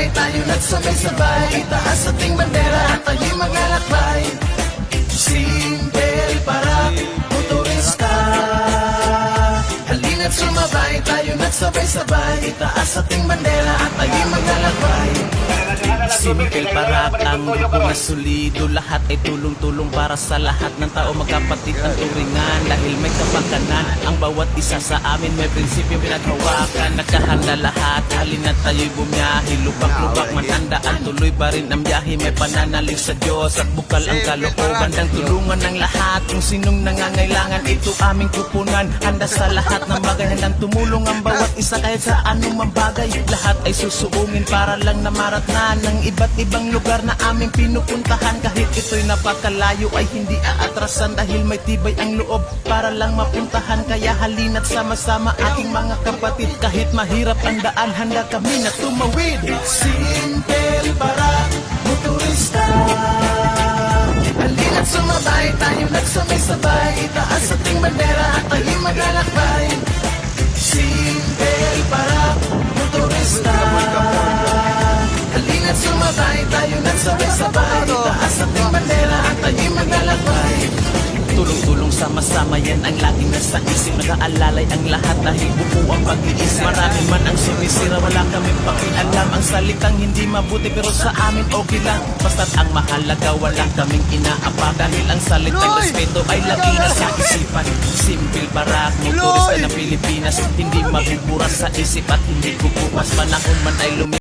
sumabay, tayo nagsabay-sabay, itaas ating bandera at tayo'y maglalakbay. Simple para motorista. Halina't sumabay, tayo nagsabay-sabay, itaas ating bandera at tayo'y maglalakbay. Simple parak ang grupo na solido. Lahat ay tulong-tulong para sa lahat ng tao. Magkapatid ang turingan dahil may kapakanan. Ang bawat isa sa amin may prinsipyo pinaghawakan. Nagkahanda lahat, halina't tayo'y bumiyahe. Lubak-lubak man handaan, tuloy pa rin ang biyahe. May pananalig sa Diyos at bukal ang kalooban. Bandang tulungan ng lahat, kung sinong nangangailangan, ito aming kupunan. Handa sa lahat ng bagay, handang tumulong ang bawat isa kahit sa anumang bagay. Lahat ay susuungin para lang na maratnan ng iba't ibang lugar na aming pinupuntahan. Kahit ito'y napakalayo ay hindi aatrasan dahil may tibay ang loob para lang mapuntahan. Kaya halina't sama-sama aking mga kapatid. Kahit mahirap ang daan, handa kami na tumawid. Simple para motorista. Halina't sumabay, tayo nagsabay-sabay, itaas ating bandera at tayo'y maglalakbay. Simple para motorista. Halina't sumabay, tayo nagsabay-sabay, itaas ating bandera at tayo'y maglalakbay. Tulong-tulong sama-sama, yan ang laging nasa isip. Nakaalalay ang lahat dahil buo ang pag-iisip. Marami man ang sumisira, wala kaming pakialam. Ang salitang hindi mabuti pero sa amin okay lang. Basta't ang mahalaga, wala kaming inaapa. Dahil ang salitang respeto ay lagi nasa isipan. Simple barak, motorista ng Pilipinas. Hindi mabuburas sa isip at hindi kukupas. Panahon man ay